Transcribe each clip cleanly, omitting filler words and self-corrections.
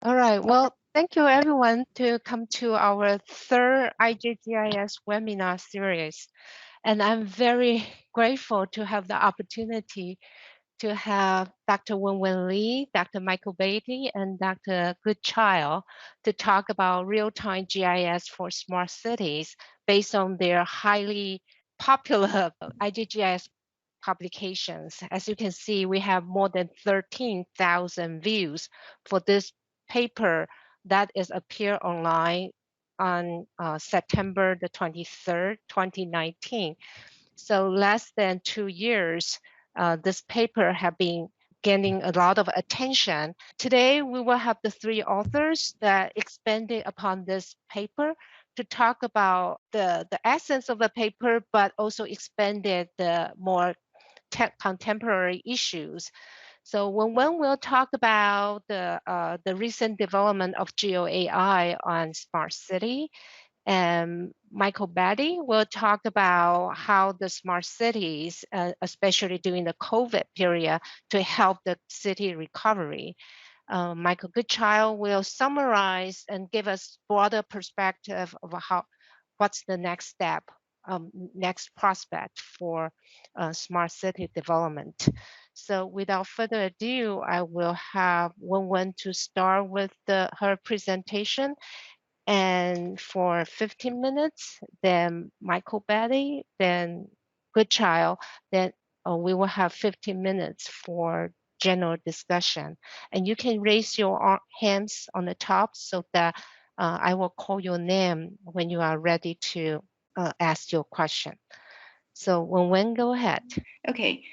All right. Well, thank you everyone to come to our third IJGIS webinar series. And I'm very grateful to have the opportunity to have Dr. Wenwen Lee, Dr. Michael Beatty, and Dr. Goodchild to talk about real-time GIS for smart cities based on their highly popular IJGIS publications. As you can see, we have more than 13,000 views for this paper that is appear online on September the 23rd, 2019. So less than 2 years, this paper have been gaining a lot of attention. Today, we will have the three authors that expanded upon this paper to talk about the essence of the paper, but also expanded the more contemporary issues. So when we'll talk about the recent development of GeoAI on smart city, and Michael Batty will talk about how the smart cities, especially during the COVID period, to help the city recovery. Michael Goodchild will summarize and give us broader perspective of what's the next step, next prospect for smart city development. So without further ado, I will have Wenwen to start with her presentation, and for 15 minutes, then Michael Batty, then Goodchild, then we will have 15 minutes for general discussion. And you can raise your hands on the top so that I will call your name when you are ready to ask your question. So Wen, go ahead. Okay.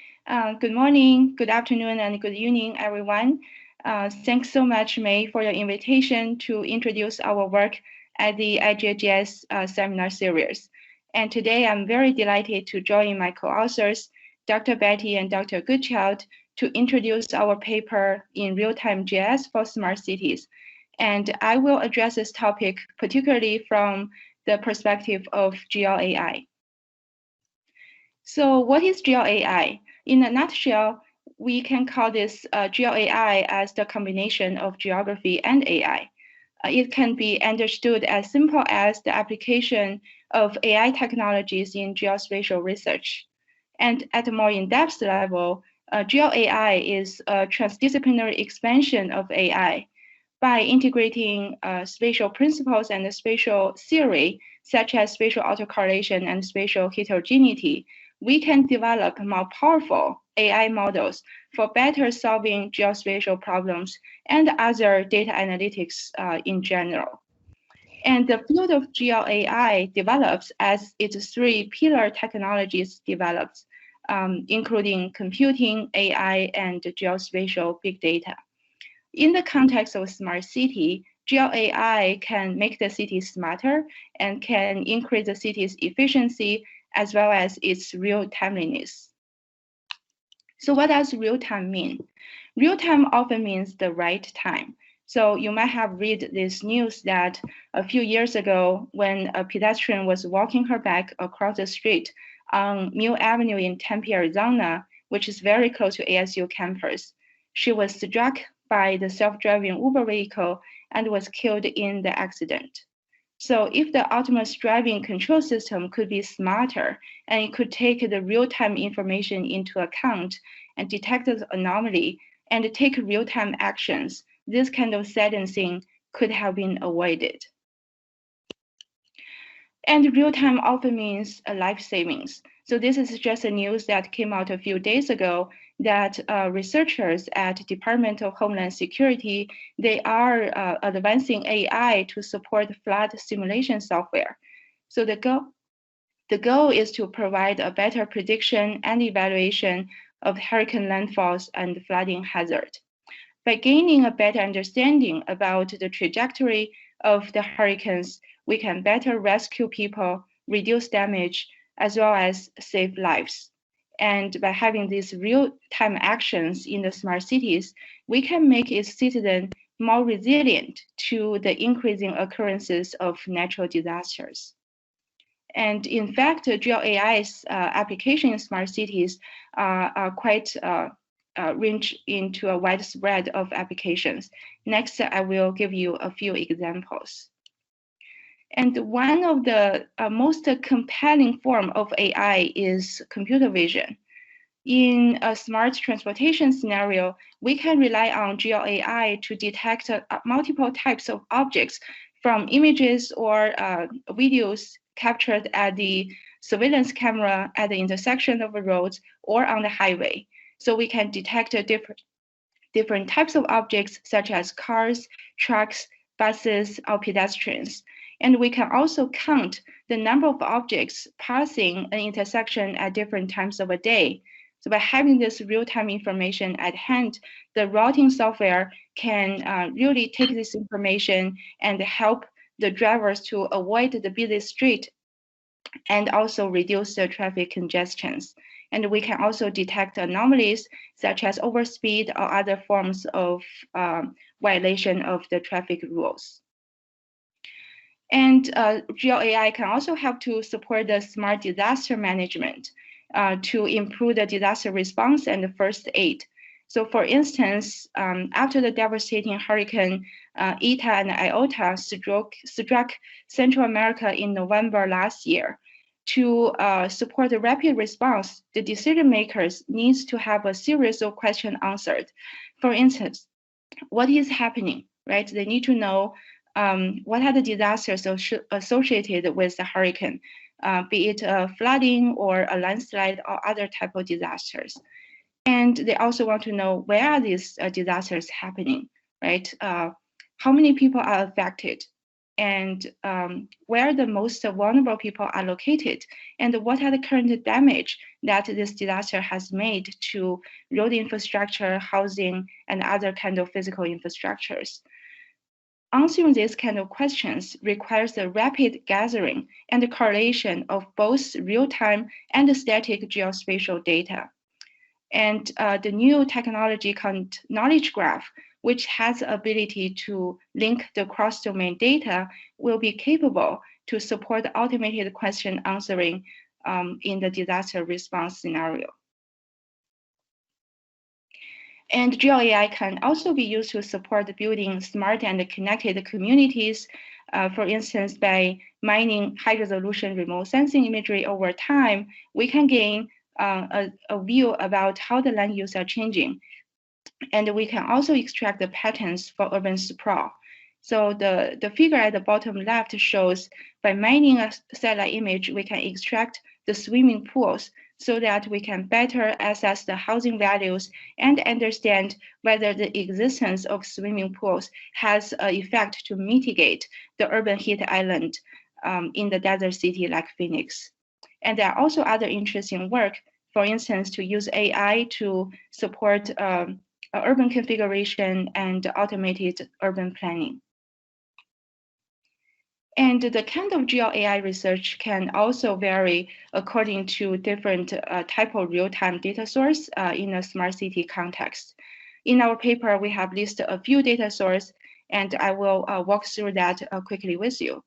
Good morning, good afternoon, and good evening, everyone. Thanks so much, May, for your invitation to introduce our work at the IJGIS seminar series. And today I'm very delighted to join my co-authors, Dr. Betty and Dr. Goodchild, to introduce our paper in real-time GIS for smart cities. And I will address this topic particularly from the perspective of GeoAI. So what is GeoAI? In a nutshell, we can call this GeoAI as the combination of geography and AI. It can be understood as simple as the application of AI technologies in geospatial research. And at a more in-depth level, GeoAI is a transdisciplinary expansion of AI by integrating spatial principles and spatial theory, such as spatial autocorrelation and spatial heterogeneity. We can develop more powerful AI models for better solving geospatial problems and other data analytics in general. And the field of GeoAI develops as its three pillar technologies develops, including computing, AI, and geospatial big data. In the context of smart city, GeoAI can make the city smarter and can increase the city's efficiency as well as its real timeliness. So what does real time mean? Real time often means the right time. So you might have read this news that a few years ago, when a pedestrian was walking her back across the street on Mill Avenue in Tempe, Arizona, which is very close to ASU campus, she was struck by the self-driving Uber vehicle and was killed in the accident. So if the autonomous driving control system could be smarter and it could take the real-time information into account and detect the anomaly and take real-time actions, this kind of sentencing could have been avoided. And real-time often means life savings. So this is just a news that came out a few days ago that researchers at Department of Homeland Security, they are advancing AI to support flood simulation software. So the goal is to provide a better prediction and evaluation of hurricane landfalls and flooding hazard. By gaining a better understanding about the trajectory of the hurricanes, we can better rescue people, reduce damage, as well as save lives. And by having these real-time actions in the smart cities, we can make its citizens more resilient to the increasing occurrences of natural disasters. And in fact, GeoAI's application in smart cities are quite range into a wide spread of applications. Next, I will give you a few examples. And one of the most compelling form of AI is computer vision. In a smart transportation scenario, we can rely on GeoAI to detect multiple types of objects from images or videos captured at the surveillance camera at the intersection of a road or on the highway. So we can detect different types of objects such as cars, trucks, buses, or pedestrians. And we can also count the number of objects passing an intersection at different times of a day. So by having this real-time information at hand, the routing software can really take this information and help the drivers to avoid the busy street and also reduce the traffic congestions. And we can also detect anomalies such as overspeed or other forms of violation of the traffic rules. And GeoAI can also help to support the smart disaster management to improve the disaster response and the first aid. So for instance, after the devastating hurricane Eta and Iota struck Central America in November last year, to support the rapid response, the decision makers needs to have a series of questions answered. For instance, what is happening, right? They need to know what are the disasters associated with the hurricane, be it flooding or a landslide or other type of disasters. And they also want to know where are these disasters happening, right? How many people are affected? And where the most vulnerable people are located, and what are the current damage that this disaster has made to road infrastructure, housing, and other kind of physical infrastructures. Answering these kind of questions requires the rapid gathering and the correlation of both real-time and static geospatial data. And the new technology called knowledge graph, which has the ability to link the cross-domain data, will be capable to support automated question answering in the disaster response scenario. And GeoAI can also be used to support building smart and connected communities. For instance, by mining high-resolution remote sensing imagery over time, we can gain a view about how the land use are changing. And we can also extract the patterns for urban sprawl. So the figure at the bottom left shows by mining a satellite image, we can extract the swimming pools so that we can better assess the housing values and understand whether the existence of swimming pools has an effect to mitigate the urban heat island in the desert city like Phoenix. And there are also other interesting work, for instance, to use AI to support urban configuration and automated urban planning. And the kind of GeoAI research can also vary according to different type of real-time data source in a smart city context. In our paper, we have listed a few data sources, and I will walk through that quickly with you.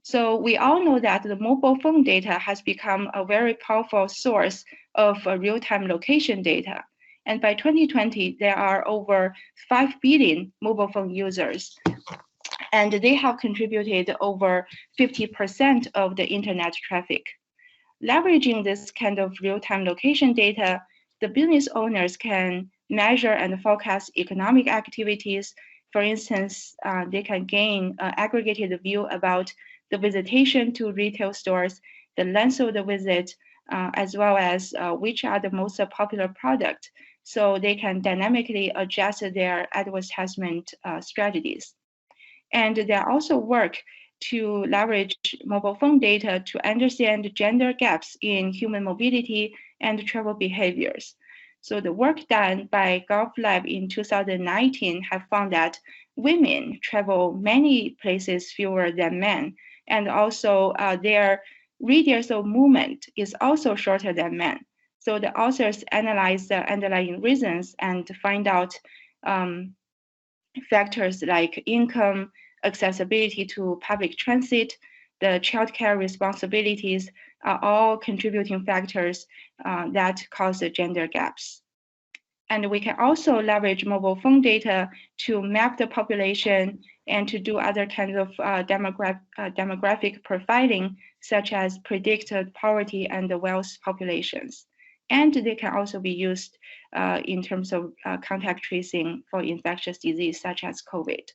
So we all know that the mobile phone data has become a very powerful source of real-time location data. And by 2020, there are over 5 billion mobile phone users. And they have contributed over 50% of the internet traffic. Leveraging this kind of real-time location data, the business owners can measure and forecast economic activities. For instance, they can gain an aggregated view about the visitation to retail stores, the length of the visit, as well as which are the most popular products. So they can dynamically adjust their advertisement strategies. And there also work to leverage mobile phone data to understand gender gaps in human mobility and travel behaviors. So the work done by Grld Lab in 2019 have found that women travel many places fewer than men, and also their radius of movement is also shorter than men. So the authors analyze the underlying reasons and find out factors like income, accessibility to public transit, the childcare responsibilities are all contributing factors that cause the gender gaps. And we can also leverage mobile phone data to map the population and to do other kinds of demographic profiling, such as predict poverty and wealth populations. And they can also be used in terms of contact tracing for infectious disease, such as COVID.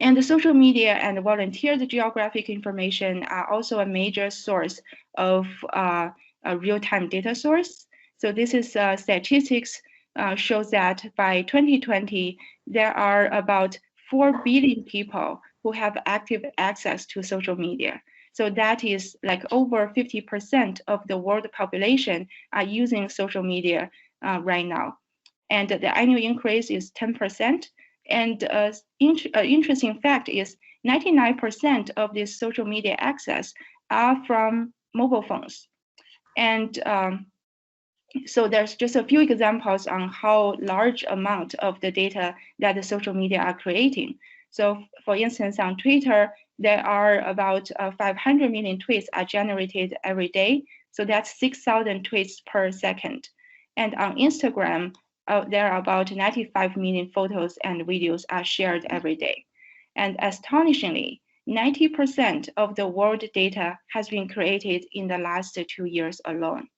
And the social media and volunteered geographic information are also a major source of a real-time data source. So this is statistics shows that by 2020, there are about 4 billion people who have active access to social media. So that is like over 50% of the world population are using social media right now. And the annual increase is 10%. And interesting fact is 99% of this social media access are from mobile phones. And so there's just a few examples on how large amount of the data that the social media are creating. So for instance, on Twitter, there are about 500 million tweets are generated every day. So that's 6,000 tweets per second. And on Instagram, there are about 95 million photos and videos are shared every day. And astonishingly, 90% of the world data has been created in the last 2 years alone.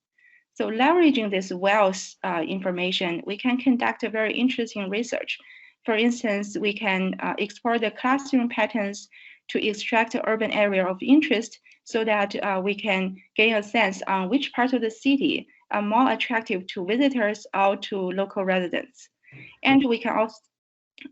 So leveraging this wealth information, we can conduct a very interesting research. For instance, we can explore the clustering patterns to extract the urban area of interest so that we can gain a sense on which parts of the city are more attractive to visitors or to local residents. And we can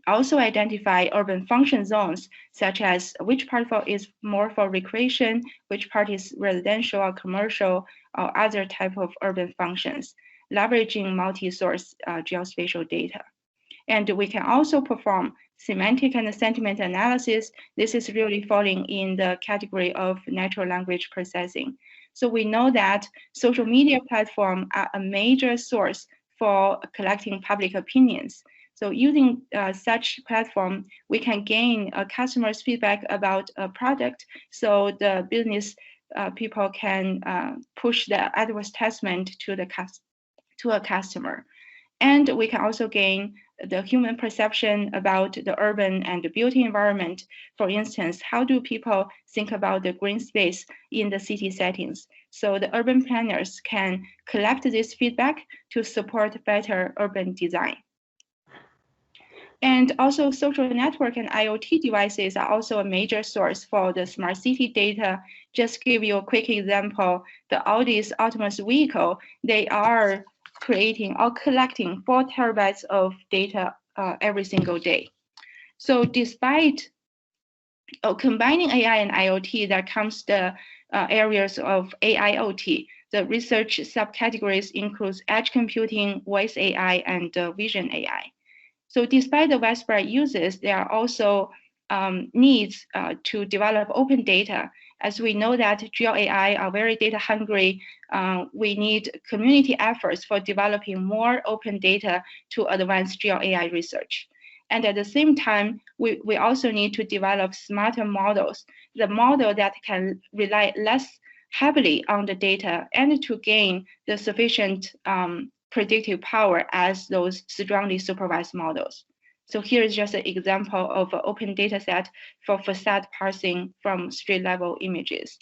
also identify urban function zones, such as which part is more for recreation, which part is residential or commercial, or other type of urban functions, leveraging multi-source geospatial data. And we can also perform semantic and sentiment analysis. This is really falling in the category of natural language processing. So we know that social media platforms are a major source for collecting public opinions. So using such platform, we can gain customers' feedback about a product, so the business people can push the advertisement to a customer. And we can also gain the human perception about the urban and the built environment. For instance, how do people think about the green space in the city settings? So the urban planners can collect this feedback to support better urban design. And also social network and IoT devices are also a major source for the smart city data. Just give you a quick example, the Audi's autonomous vehicle, they are creating or collecting 4 terabytes of data every single day. So despite combining AI and IoT, there comes the areas of AIoT. The research subcategories includes edge computing, voice AI, and vision AI. So despite the widespread uses, there are also needs to develop open data. As we know that GeoAI are very data hungry, we need community efforts for developing more open data to advance GeoAI research. And at the same time, we also need to develop smarter models, the model that can rely less heavily on the data and to gain the sufficient predictive power as those strongly supervised models. So here is just an example of an open data set for facade parsing from street level images.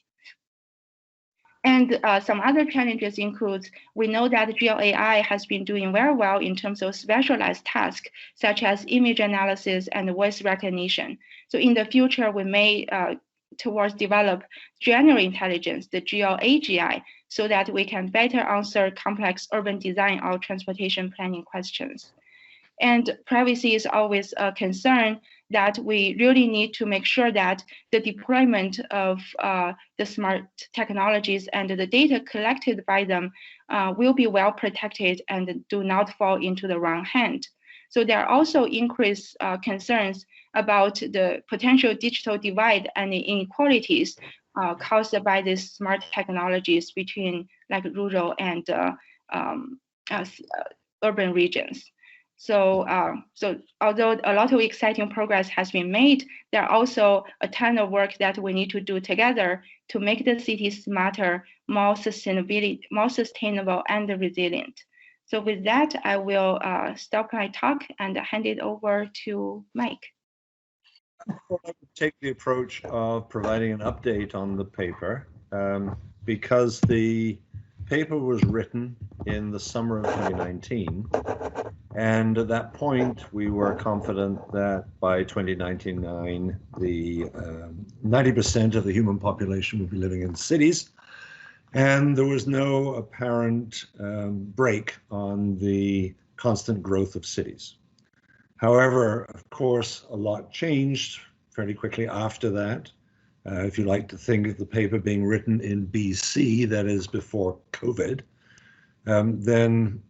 And some other challenges include, we know that GeoAI has been doing very well in terms of specialized tasks, such as image analysis and voice recognition. So in the future, we may towards develop general intelligence, the GeoAGI, so that we can better answer complex urban design or transportation planning questions. And privacy is always a concern that we really need to make sure that the deployment of the smart technologies and the data collected by them will be well protected and do not fall into the wrong hand. So there are also increased concerns about the potential digital divide and the inequalities caused by these smart technologies between like rural and urban regions. So although a lot of exciting progress has been made, there are also a ton of work that we need to do together to make the city smarter, more sustainable, and resilient. So with that, I will stop my talk and hand it over to Mike. Take the approach of providing an update on the paper because the paper was written in the summer of 2019. And at that point, we were confident that by 2099, the 90% of the human population would be living in cities. And there was no apparent break on the constant growth of cities. However, of course, a lot changed fairly quickly after that. If you like to think of the paper being written in BC, that is before COVID, then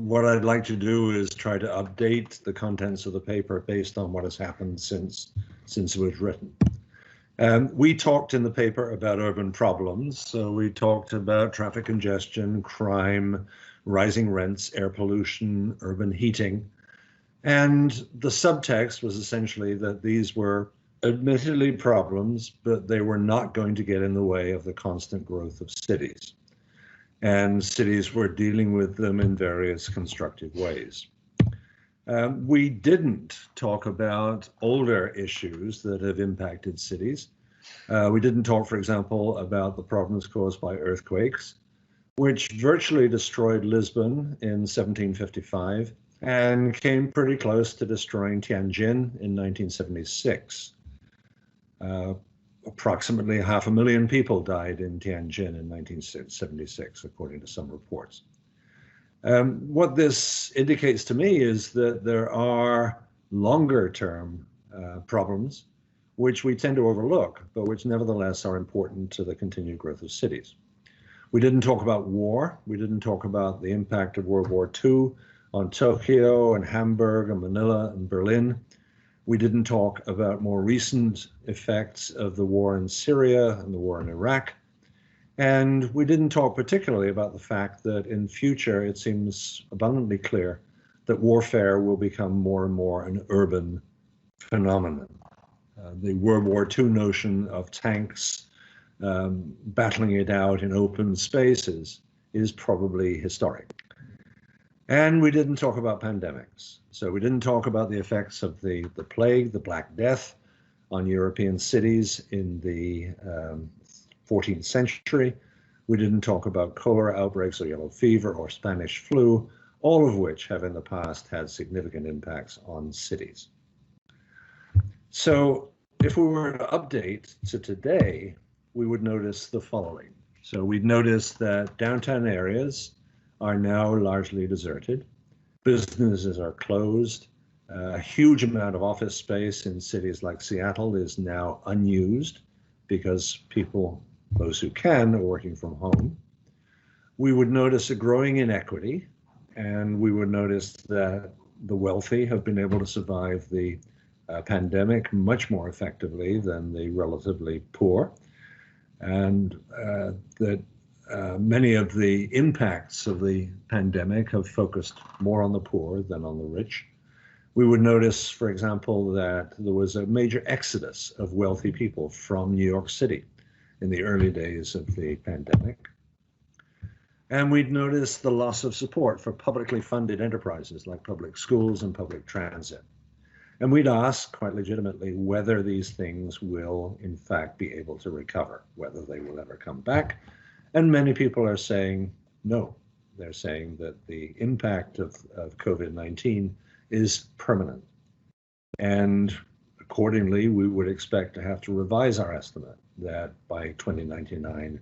what I'd like to do is try to update the contents of the paper based on what has happened since it was written. We talked in the paper about urban problems. So we talked about traffic congestion, crime, rising rents, air pollution, urban heating. And the subtext was essentially that these were admittedly problems, but they were not going to get in the way of the constant growth of cities. And cities were dealing with them in various constructive ways. We didn't talk about older issues that have impacted cities. We didn't talk, for example, about the problems caused by earthquakes, which virtually destroyed Lisbon in 1755 and came pretty close to destroying Tianjin in 1976. Approximately 500,000 people died in Tianjin in 1976, according to some reports. What this indicates to me is that there are longer term problems which we tend to overlook, but which nevertheless are important to the continued growth of cities. We didn't talk about war. We didn't talk about the impact of World War II on Tokyo and Hamburg and Manila and Berlin. We didn't talk about more recent effects of the war in Syria and the war in Iraq. And we didn't talk particularly about the fact that in future, it seems abundantly clear that warfare will become more and more an urban phenomenon. The World War II notion of tanks battling it out in open spaces is probably historic. And we didn't talk about pandemics. So we didn't talk about the effects of the plague, the Black Death, on European cities in the 14th century. We didn't talk about cholera outbreaks or yellow fever or Spanish flu, all of which have in the past had significant impacts on cities. So if we were to update to today, we would notice the following. So we'd notice that downtown areas are now largely deserted. Businesses are closed. A huge amount of office space in cities like Seattle is now unused because people, those who can, are working from home. We would notice a growing inequity, and we would notice that the wealthy have been able to survive the pandemic much more effectively than the relatively poor, and that many of the impacts of the pandemic have focused more on the poor than on the rich. We would notice, for example, that there was a major exodus of wealthy people from New York City in the early days of the pandemic. And we'd notice the loss of support for publicly funded enterprises like public schools and public transit. And we'd ask, quite legitimately, whether these things will, in fact, be able to recover, whether they will ever come back. And many people are saying no. They're saying that the impact of COVID-19 is permanent. And accordingly, we would expect to have to revise our estimate that by 2099,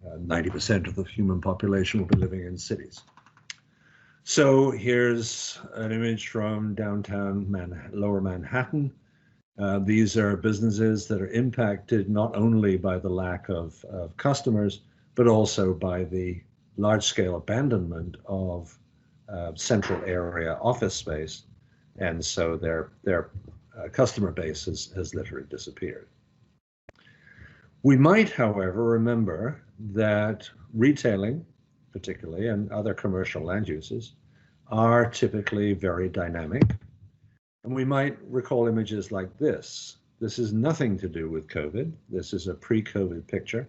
90% of the human population will be living in cities. So here's an image from downtown Lower Manhattan. These are businesses that are impacted not only by the lack of customers, but also by the large-scale abandonment of central area office space. And so their customer base has literally disappeared. We might, however, remember that retailing, particularly, and other commercial land uses are typically very dynamic. And we might recall images like this. This is nothing to do with COVID. This is a pre-COVID picture.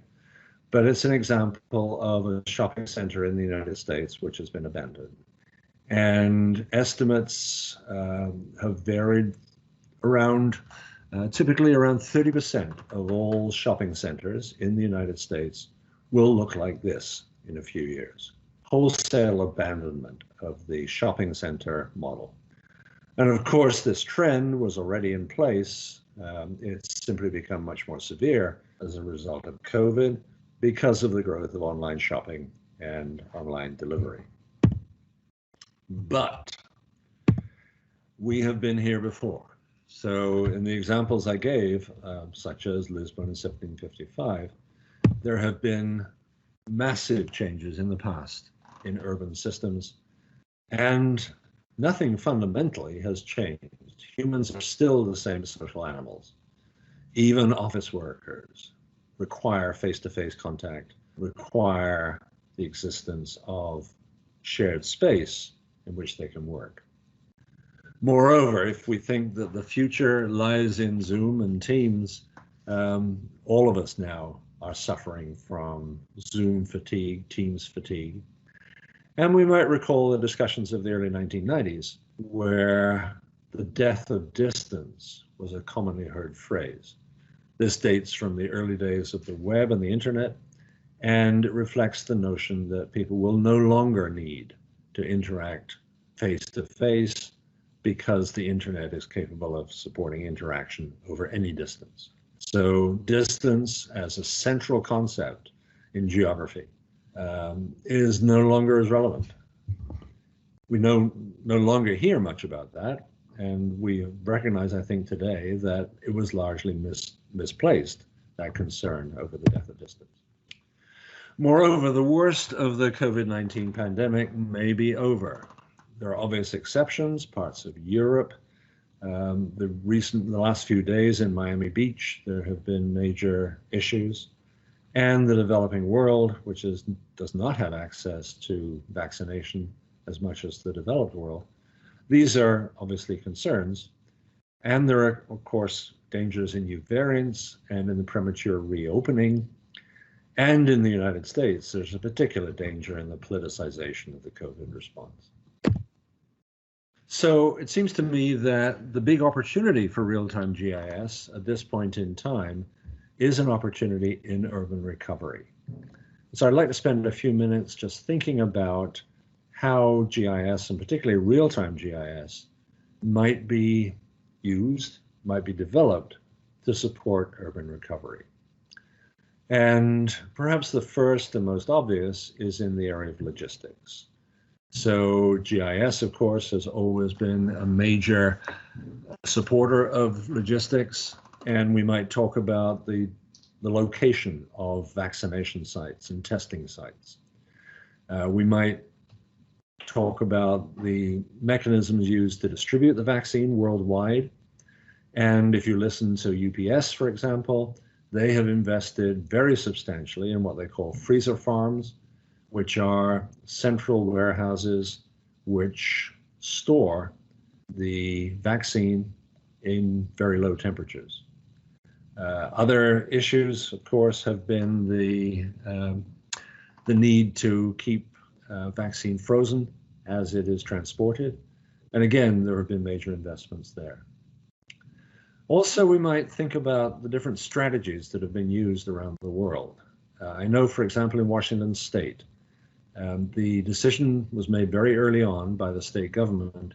but it's an example of a shopping center in the United States which has been abandoned. And estimates have varied around, typically around 30% of all shopping centers in the United States will look like this in a few years. Wholesale abandonment of the shopping center model. And of course, this trend was already in place. It's simply become much more severe as a result of COVID because of the growth of online shopping and online delivery. But we have been here before. So in the examples I gave, such as Lisbon in 1755, there have been massive changes in the past in urban systems, and nothing fundamentally has changed. Humans are still the same social animals. Even office workers require face-to-face contact, require the existence of shared space in which they can work. Moreover, if we think that the future lies in Zoom and Teams, all of us now are suffering from Zoom fatigue, Teams fatigue. And we might recall the discussions of the early 1990s, where the death of distance was a commonly heard phrase. This dates from the early days of the web and the internet, and it reflects the notion that people will no longer need to interact face-to-face because the internet is capable of supporting interaction over any distance. So distance as a central concept in geography is no longer as relevant. We no longer hear much about that, and we recognize, I think, today that it was largely misplaced, that concern over the death of distance. Moreover, the worst of the COVID-19 pandemic may be over. There are obvious exceptions, parts of Europe. The last few days in Miami Beach, there have been major issues. And the developing world, which does not have access to vaccination as much as the developed world. These are obviously concerns. And there are, of course, dangers in new variants and in the premature reopening. And in the United States, there's a particular danger in the politicization of the COVID response. So it seems to me that the big opportunity for real-time GIS at this point in time is an opportunity in urban recovery. So I'd like to spend a few minutes just thinking about how GIS, and particularly real-time GIS, might be used, might be developed to support urban recovery. And perhaps the first and most obvious is in the area of logistics. So GIS, of course, has always been a major supporter of logistics, and we might talk about the location of vaccination sites and testing sites. We might talk about the mechanisms used to distribute the vaccine worldwide. And if you listen to UPS, for example, they have invested very substantially in what they call freezer farms, which are central warehouses which store the vaccine in very low temperatures. Other issues, of course, have been the need to keep vaccine frozen as it is transported. And again, there have been major investments there. Also, we might think about the different strategies that have been used around the world. I know, for example, in Washington State, the decision was made very early on by the state government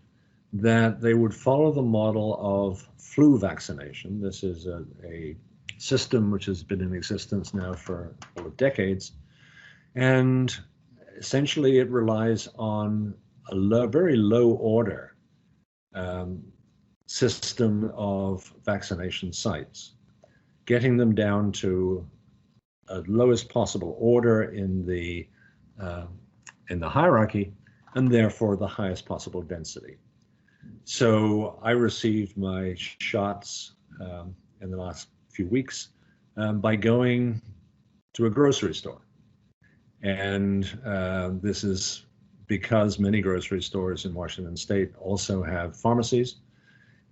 that they would follow the model of flu vaccination. This is a system which has been in existence now for decades. And essentially it relies on a very low order system of vaccination sites, getting them down to a lowest possible order in the hierarchy, and therefore the highest possible density. So I received my shots in the last few weeks by going to a grocery store. And this is because many grocery stores in Washington State also have pharmacies.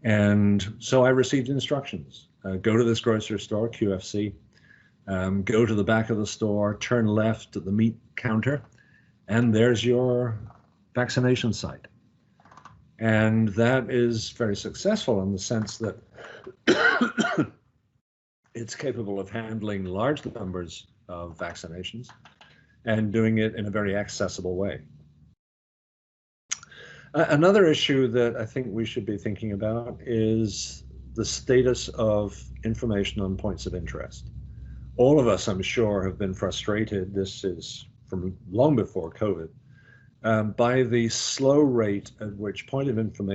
And so I received instructions. Go to this grocery store, QFC, Go to the back of the store, turn left at the meat counter, and there's your vaccination site. And that is very successful in the sense that it's capable of handling large numbers of vaccinations and doing it in a very accessible way. Another issue that I think we should be thinking about is the status of information on points of interest. All of us, I'm sure, have been frustrated, this is from long before COVID, by the slow rate at which point of interest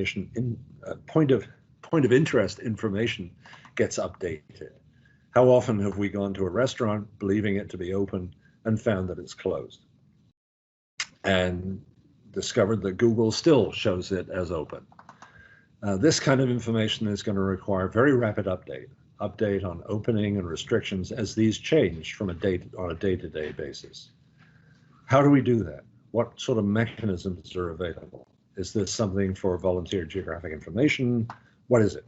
information gets updated. How often have we gone to a restaurant believing it to be open and found that it's closed, and discovered that Google still shows it as open? This kind of information is going to require very rapid update on opening and restrictions as these change from on a day-to-day basis. How do we do that? What sort of mechanisms are available? Is this something for volunteer geographic information? What is it?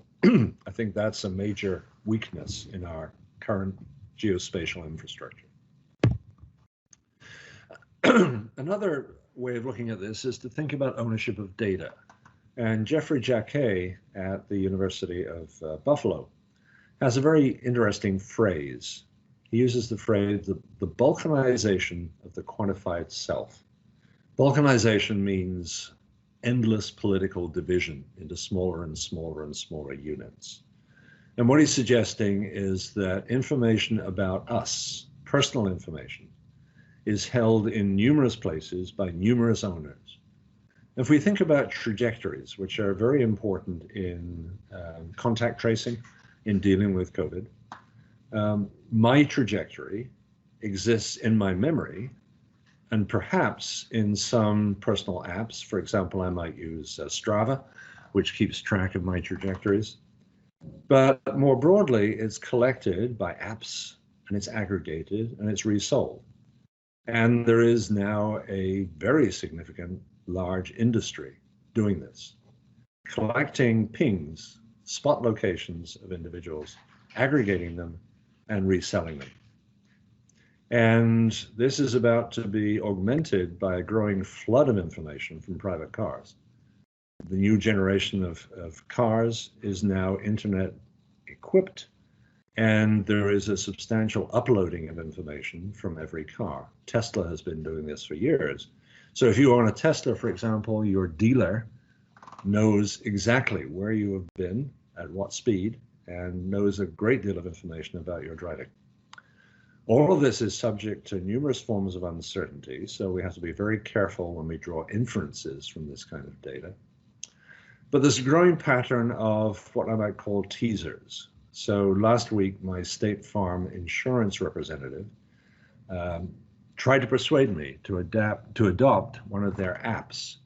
I think that's a major weakness in our current geospatial infrastructure. Another way of looking at this is to think about ownership of data. And Jeffrey Jacquet at the University of Buffalo has a very interesting phrase. He uses the phrase, the balkanization of the quantified self. Balkanization means endless political division into smaller and smaller and smaller units. And what he's suggesting is that information about us, personal information, is held in numerous places by numerous owners. If we think about trajectories, which are very important in contact tracing, in dealing with COVID, my trajectory exists in my memory and perhaps in some personal apps. For example, I might use Strava, which keeps track of my trajectories. But more broadly, it's collected by apps and it's aggregated and it's resold. And there is now a very significant large industry doing this, collecting pings, spot locations of individuals, aggregating them and reselling them. And this is about to be augmented by a growing flood of information from private cars. The new generation of cars is now internet equipped, and there is a substantial uploading of information from every car. Tesla has been doing this for years. So if you own a Tesla, for example, your dealer knows exactly where you have been, at what speed, and knows a great deal of information about your driving. All of this is subject to numerous forms of uncertainty, so we have to be very careful when we draw inferences from this kind of data. But there's a growing pattern of what I might call teasers. So last week, my State Farm insurance representative tried to persuade me to adopt one of their apps.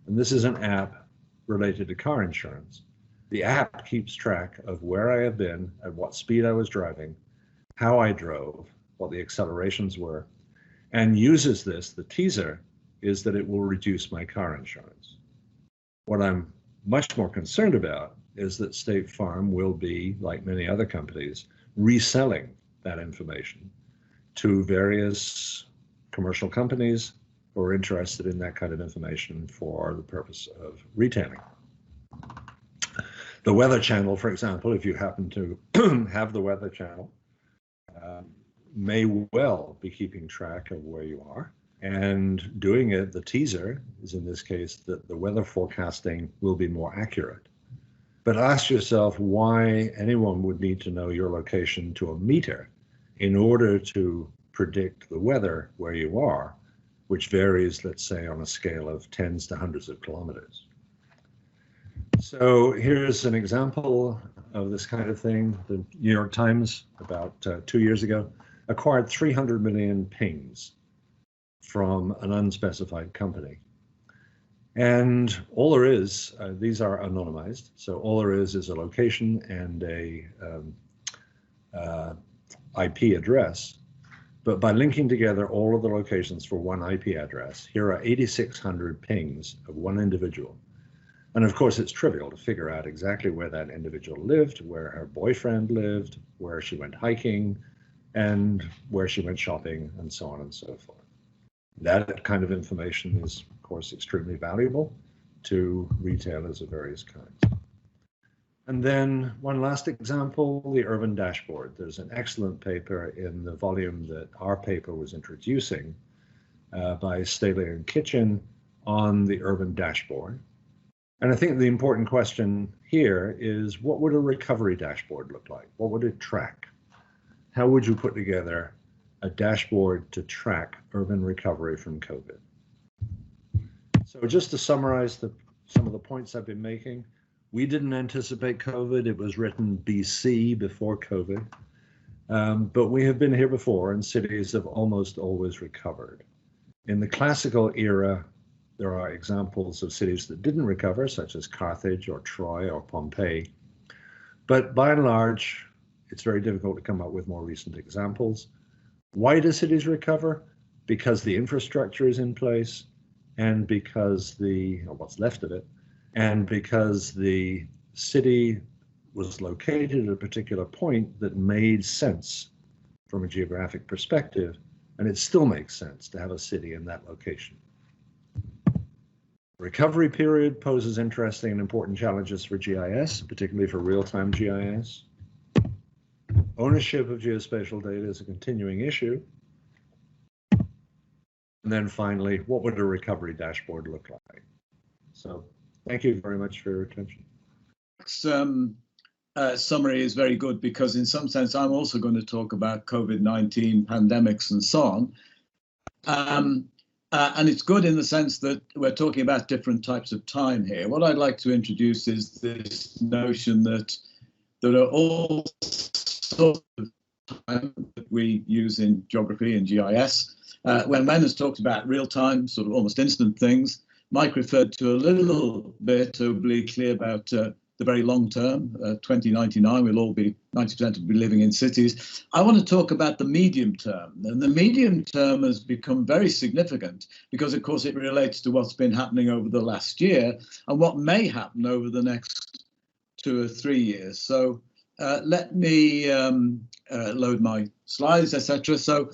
And this is an app related to car insurance. The app keeps track of where I have been, at what speed I was driving, how I drove, what the accelerations were, and uses this. The teaser is that it will reduce my car insurance. What I'm much more concerned about is that State Farm will be, like many other companies, reselling that information to various commercial companies who are interested in that kind of information for the purpose of retailing. The Weather Channel, for example, if you happen to have the Weather Channel, may well be keeping track of where you are and doing it. The teaser is, in this case, that the weather forecasting will be more accurate. But ask yourself why anyone would need to know your location to a meter in order to predict the weather where you are, which varies, let's say, on a scale of tens to hundreds of kilometers. So here's an example of this kind of thing. The New York Times, about 2 years ago, acquired 300 million pings from an unspecified company. And all there is, these are anonymized, so all there is a location and a IP address. But by linking together all of the locations for one IP address, here are 8,600 pings of one individual. And of course, it's trivial to figure out exactly where that individual lived, where her boyfriend lived, where she went hiking, and where she went shopping, and so on and so forth. That kind of information is, of course, extremely valuable to retailers of various kinds. And then one last example, the urban dashboard. There's an excellent paper in the volume that our paper was introducing by Staley and Kitchen on the urban dashboard. And I think the important question here is, what would a recovery dashboard look like? What would it track? How would you put together a dashboard to track urban recovery from COVID? So just to summarize some of the points I've been making, we didn't anticipate COVID. It was written BC, before COVID. But we have been here before, and cities have almost always recovered. In the classical era, there are examples of cities that didn't recover, such as Carthage or Troy or Pompeii. But by and large, it's very difficult to come up with more recent examples. Why do cities recover? Because the infrastructure is in place, and because or what's left of it, and because the city was located at a particular point that made sense from a geographic perspective, and it still makes sense to have a city in that location. Recovery period poses interesting and important challenges for GIS, particularly for real-time GIS. Ownership of geospatial data is a continuing issue. And then finally, what would a recovery dashboard look like? So thank you very much for your attention. Summary is very good, because in some sense I'm also going to talk about COVID-19 pandemics and so on. And it's good in the sense that we're talking about different types of time here. What I'd like to introduce is this notion that there are all sorts of time that we use in geography and GIS. When Len has talked about real-time, sort of almost instant things, Mike referred to a little bit obliquely about the very long term. 2099, we'll all be, 90% will be living in cities. I want to talk about the medium term. And the medium term has become very significant because, of course, it relates to what's been happening over the last year and what may happen over the next 2 or 3 years. So let me load my slides, etc. So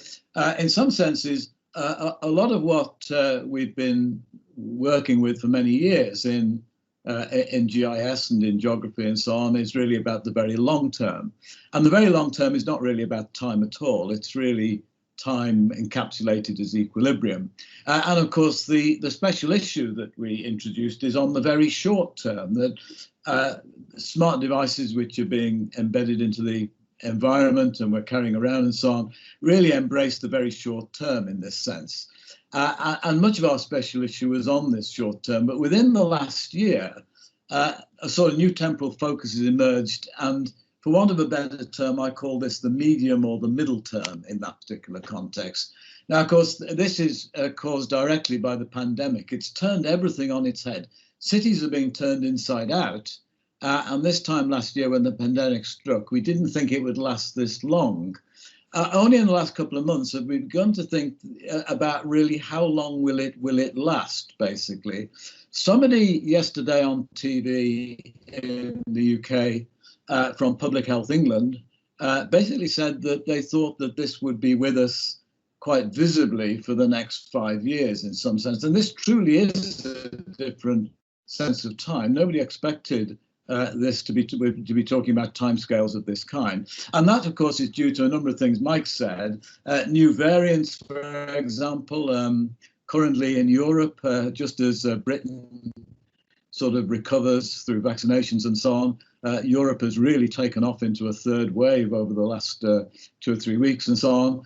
in some senses, a lot of what we've been working with for many years in GIS and in geography and so on is really about the very long term. And the very long term is not really about time at all. It's really time encapsulated as equilibrium. And of course, the special issue that we introduced is on the very short term, that smart devices which are being embedded into the environment and we're carrying around and so on really embrace the very short term in this sense. And much of our special issue was on this short term, but within the last year, a sort of new temporal focus has emerged, and for want of a better term, I call this the medium or the middle term in that particular context. Now, of course, this is caused directly by the pandemic. It's turned everything on its head. Cities are being turned inside out, and this time last year when the pandemic struck, we didn't think it would last this long. Only in the last couple of months have we begun to think about really how long will it last, basically. Somebody yesterday on TV in the UK from Public Health England basically said that they thought that this would be with us quite visibly for the next 5 years in some sense. And this truly is a different sense of time. Nobody expected this to be talking about timescales of this kind. And that, of course, is due to a number of things Mike said. New variants, for example, currently in Europe, just as Britain sort of recovers through vaccinations and so on, Europe has really taken off into a third wave over the last 2 or 3 weeks and so on.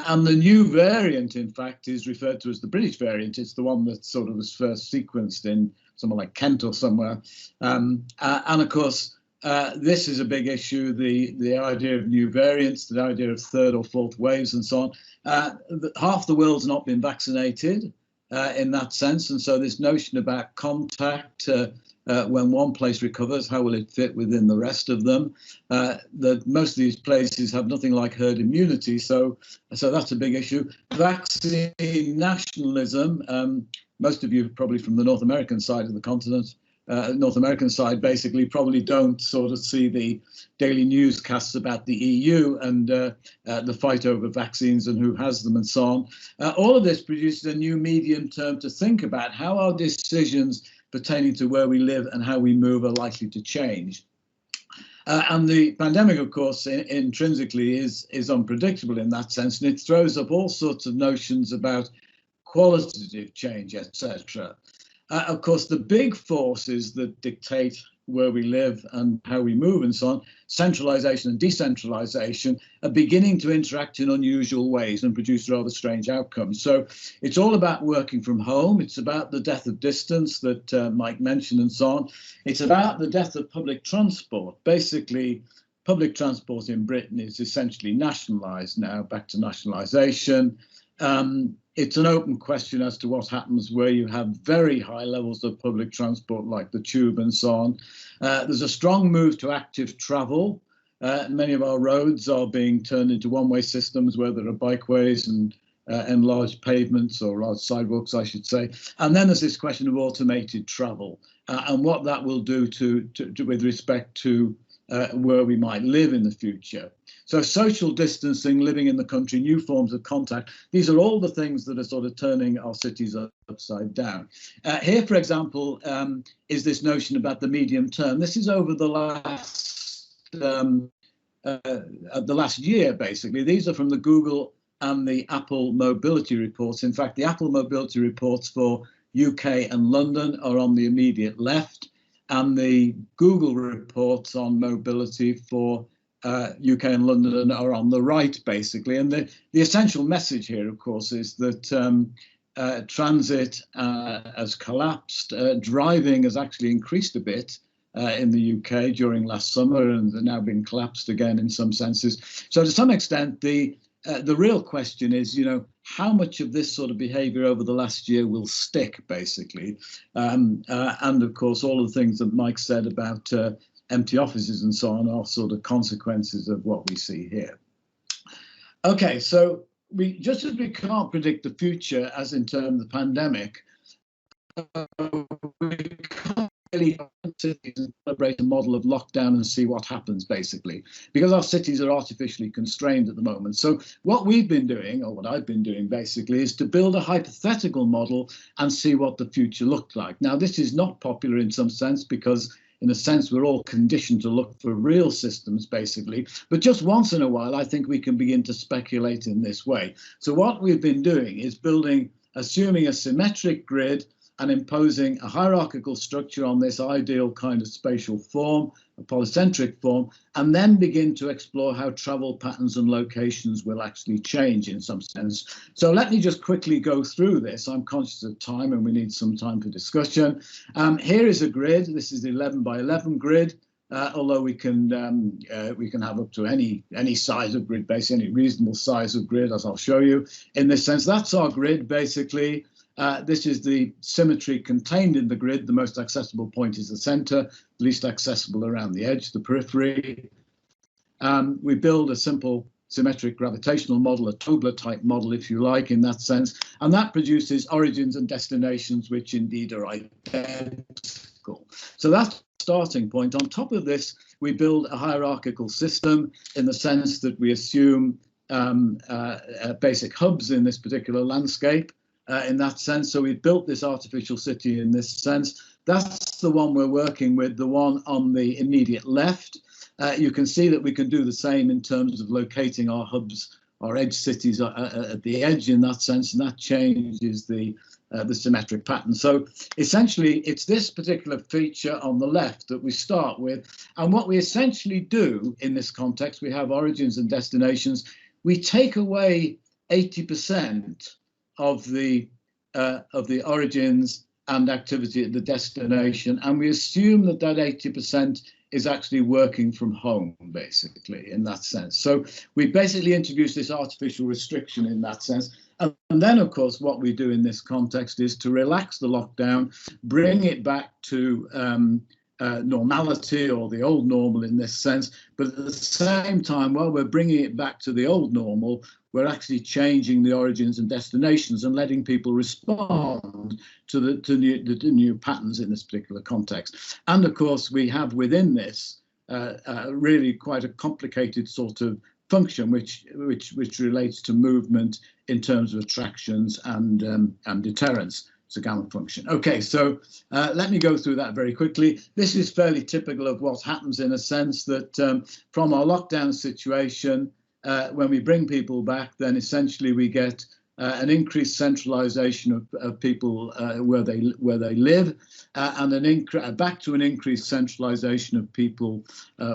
And the new variant, in fact, is referred to as the British variant. It's the one that sort of was first sequenced in somewhere like Kent or somewhere. And of course, this is a big issue, the idea of new variants, the idea of third or fourth waves and so on. Half the world's not been vaccinated in that sense. And so this notion about contact, when one place recovers, how will it fit within the rest of them? That most of these places have nothing like herd immunity. So that's a big issue. Vaccine nationalism. Most of you probably from the North American side of the continent North American side basically probably don't sort of see the daily newscasts about the EU and the fight over vaccines and who has them and so on. All of this produces a new medium term to think about how our decisions pertaining to where we live and how we move are likely to change. And the pandemic, of course, intrinsically is unpredictable in that sense, and it throws up all sorts of notions about qualitative change, etc. Of course, the big forces that dictate where we live and how we move and so on, centralization and decentralization, are beginning to interact in unusual ways and produce rather strange outcomes. So it's all about working from home. It's about the death of distance that Mike mentioned and so on. It's about the death of public transport. Basically, public transport in Britain is essentially nationalized now, back to nationalization. It's an open question as to what happens where you have very high levels of public transport like the tube and so on. There's a strong move to active travel. Many of our roads are being turned into one-way systems where there are bikeways and enlarged pavements, or large sidewalks, I should say. And then there's this question of automated travel and what that will do with respect to where we might live in the future. So social distancing, living in the country, new forms of contact, these are all the things that are sort of turning our cities upside down. Here, for example, is this notion about the medium term. This is over the last year, basically. These are from the Google and the Apple mobility reports. In fact, the Apple mobility reports for UK and London are on the immediate left, and the Google reports on mobility for UK and London are on the right, basically. And the essential message here, of course, is that transit has collapsed. Driving has actually increased a bit in the UK during last summer, and they're now been collapsed again in some senses. So to some extent, the real question is, how much of this sort of behavior over the last year will stick, basically? And of course, all of the things that Mike said about empty offices and so on are sort of consequences of what we see here. Okay, so just as we can't predict the future, as in terms of the pandemic, we can't really celebrate a model of lockdown and see what happens, basically, because our cities are artificially constrained at the moment. So what we've been doing, or what I've been doing, basically, is to build a hypothetical model and see what the future looked like. Now, this is not popular in some sense because in a sense, we're all conditioned to look for real systems, basically. But just once in a while, I think we can begin to speculate in this way. So what we've been doing is assuming a symmetric grid and imposing a hierarchical structure on this ideal kind of spatial form, a polycentric form, and then begin to explore how travel patterns and locations will actually change in some sense. So let me just quickly go through this. I'm conscious of time and we need some time for discussion. Here is a grid. This is the 11 by 11 grid. Although we can have up to any size of grid, basically any reasonable size of grid, as I'll show you. In this sense, that's our grid, basically. This is the symmetry contained in the grid. The most accessible point is the center, least accessible around the edge, the periphery. We build a simple symmetric gravitational model, a Tobler type model, if you like, in that sense. And that produces origins and destinations, which indeed are identical. So that's the starting point. On top of this, we build a hierarchical system in the sense that we assume basic hubs in this particular landscape. In that sense, so we've built this artificial city in this sense. That's the one we're working with, the one on the immediate left. You can see that we can do the same in terms of locating our hubs, our edge cities at the edge in that sense, and that changes the symmetric pattern. So essentially, it's this particular feature on the left that we start with. And what we essentially do in this context, we have origins and destinations. We take away 80% of the origins and activity at the destination, and we assume that 80% is actually working from home, basically, in that sense. So we basically introduce this artificial restriction in that sense. And then, of course, what we do in this context is to relax the lockdown, bring it back to normality, or the old normal in this sense. But at the same time, while we're bringing it back to the old normal, we're actually changing the origins and destinations and letting people respond to the new patterns in this particular context. And of course, we have within this really quite a complicated sort of function which relates to movement in terms of attractions and deterrence. It's a gamma function. Okay, so let me go through that very quickly. This is fairly typical of what happens in a sense that from our lockdown situation, when we bring people back, then essentially we get an increased centralization of people where they live, and back to an increased centralization of people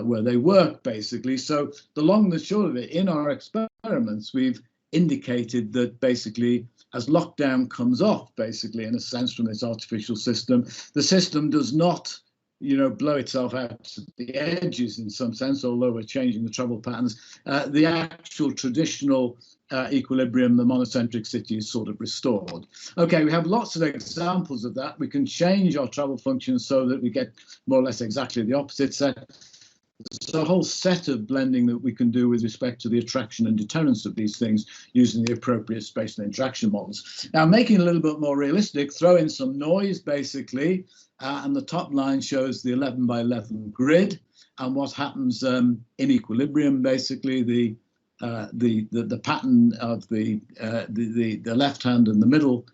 where they work, basically. So the long and the short of it, in our experiments, we've indicated that basically as lockdown comes off, basically, in a sense, from this artificial system, the system does not, blow itself out to the edges in some sense, although we're changing the travel patterns. The actual traditional equilibrium, the monocentric city, is sort of restored. Okay, we have lots of examples of that. We can change our travel functions so that we get more or less exactly the opposite set. There's a whole set of blending that we can do with respect to the attraction and deterrence of these things using the appropriate spatial interaction models. Now, making it a little bit more realistic, throw in some noise, basically, and the top line shows the 11 by 11 grid and what happens in equilibrium, basically, the pattern of the left hand and the middle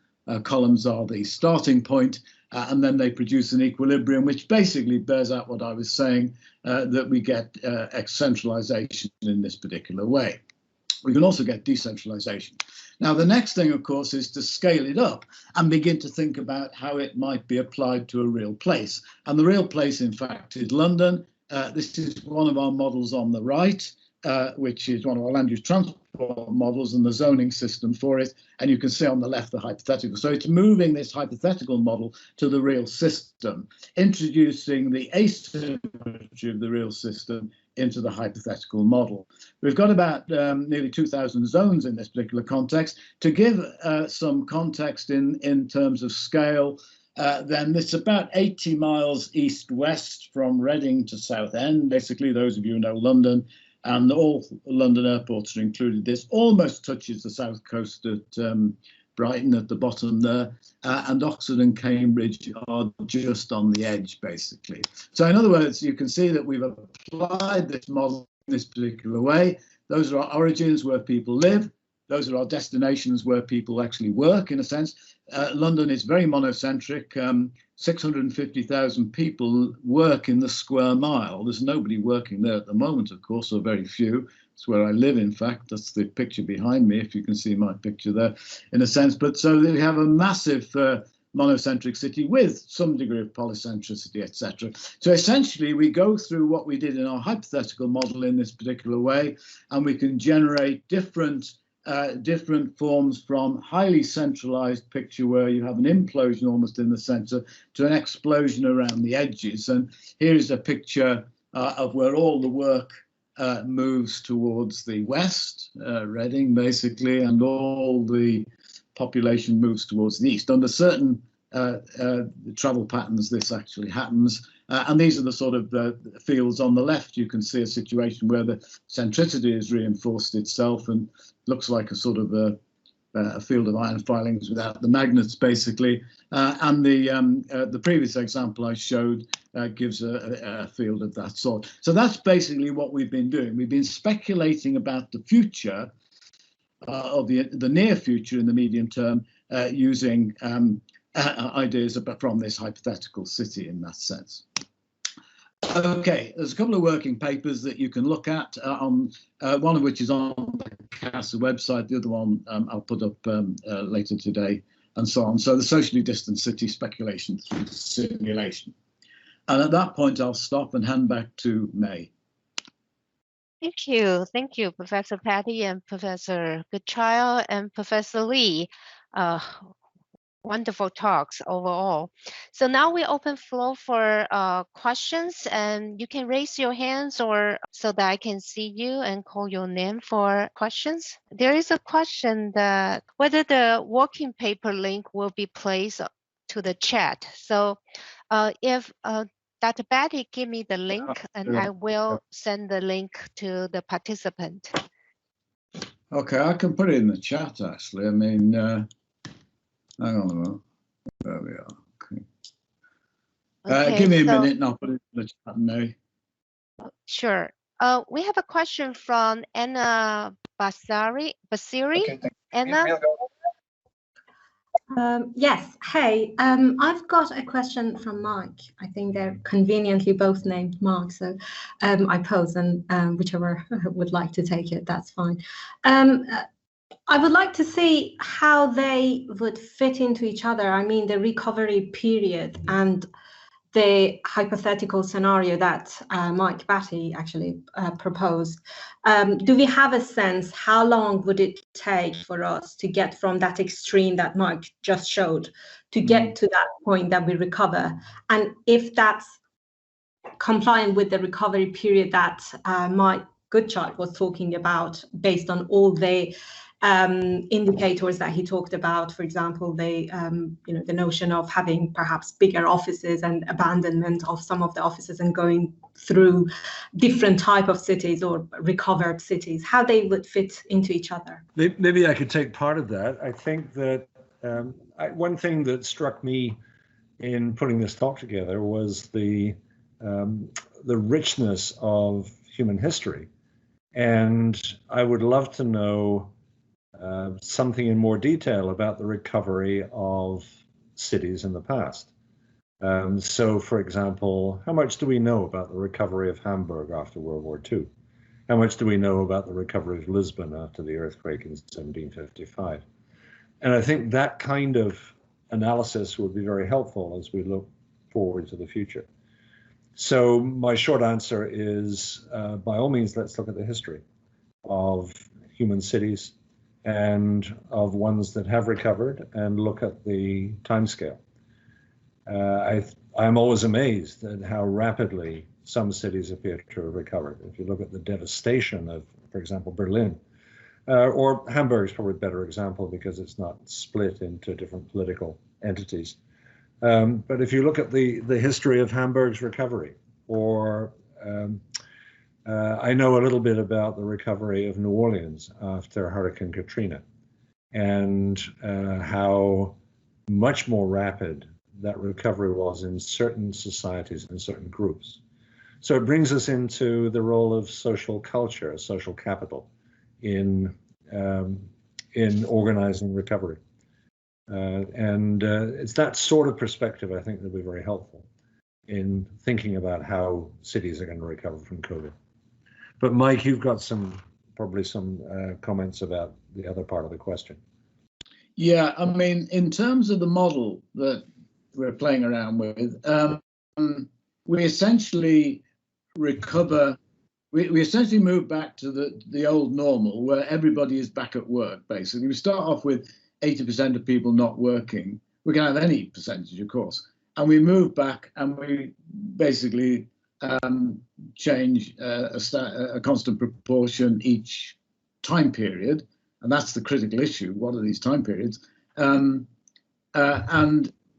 columns are the starting point, and then they produce an equilibrium, which basically bears out what I was saying, that we get centralization in this particular way. We can also get decentralization. Now, the next thing, of course, is to scale it up and begin to think about how it might be applied to a real place. And the real place, in fact, is London. This is one of our models on the right, which is one of our land use transport models and the zoning system for it. And you can see on the left the hypothetical. So it's moving this hypothetical model to the real system, introducing the asymmetry of the real system into the hypothetical model. We've got about nearly 2,000 zones in this particular context. To give some context in terms of scale, then it's about 80 miles east-west from Reading to Southend. Basically, those of you who know London, and all London airports are included. This almost touches the south coast at Brighton at the bottom there, and Oxford and Cambridge are just on the edge, basically. So in other words, you can see that we've applied this model in this particular way. Those are our origins where people live. Those are our destinations where people actually work, in a sense. London is very monocentric. 650,000 people work in the square mile. There's nobody working there at the moment, of course, or very few. It's where I live, in fact. That's the picture behind me, if you can see my picture there, in a sense. But so we have a massive monocentric city with some degree of polycentricity, etc. So essentially, we go through what we did in our hypothetical model in this particular way, and we can generate different forms from highly centralized picture where you have an implosion almost in the center to an explosion around the edges. And here's a picture of where all the work moves towards the west, Reading basically, and all the population moves towards the east. Under certain travel patterns, this actually happens. And these are the sort of fields on the left. You can see a situation where the centricity has reinforced itself and looks like a sort of a field of iron filings without the magnets, basically. And the previous example I showed gives a field of that sort. So that's basically what we've been doing. We've been speculating about the future, or the near future in the medium term, using ideas from this hypothetical city in that sense. Okay, there's a couple of working papers that you can look at, on one of which is on the CASA website, the other one I'll put up later today, and so on. So the socially distant city speculation through simulation. And at that point, I'll stop and hand back to May. Thank you, Professor Patty and Professor Goodchild and Professor Lee. Wonderful talks overall. So now we open floor for questions, and you can raise your hands or so that I can see you and call your name for questions. There is a question that whether the working paper link will be placed to the chat. So if Dr. Patty give me the link, and I will send the link to the participant. Okay, I can put it in the chat, actually. I mean, hang on a moment. There we are. Okay. Give me a minute and I'll put it in the chat, Mary. Sure. We have a question from Anna Basiri. Okay, Anna? Yes. Hey, I've got a question from Mike. I think they're conveniently both named Mark, so I pose, and whichever would like to take it, that's fine. I would like to see how they would fit into each other. I mean, the recovery period and the hypothetical scenario that Mike Batty actually proposed. Do we have a sense how long would it take for us to get from that extreme that Mike just showed to get to that point that we recover? And if that's compliant with the recovery period that Mike Goodchild was talking about, based on all the indicators that he talked about, for example, the notion of having perhaps bigger offices and abandonment of some of the offices and going through different type of cities or recovered cities, how they would fit into each other. Maybe I could take part of that. I think that one thing that struck me in putting this talk together was the richness of human history. And I would love to know something in more detail about the recovery of cities in the past. So, for example, how much do we know about the recovery of Hamburg after World War II? How much do we know about the recovery of Lisbon after the earthquake in 1755? And I think that kind of analysis would be very helpful as we look forward to the future. So my short answer is, by all means, let's look at the history of human cities and of ones that have recovered and look at the timescale. I'm always amazed at how rapidly some cities appear to have recovered. If you look at the devastation of, for example, Berlin, or Hamburg is probably a better example because it's not split into different political entities. But if you look at the history of Hamburg's recovery, or I know a little bit about the recovery of New Orleans after Hurricane Katrina, and how much more rapid that recovery was in certain societies and certain groups. So it brings us into the role of social culture, social capital, in organizing recovery. And it's that sort of perspective, I think, that will be very helpful in thinking about how cities are going to recover from COVID. But Mike, you've got probably some comments about the other part of the question. Yeah, I mean, in terms of the model that we're playing around with, we essentially recover. We essentially move back to the old normal where everybody is back at work, basically. We start off with 80% of people not working. We can have any percentage, of course. And we move back and we basically change a constant proportion each time period. And that's the critical issue. What are these time periods? And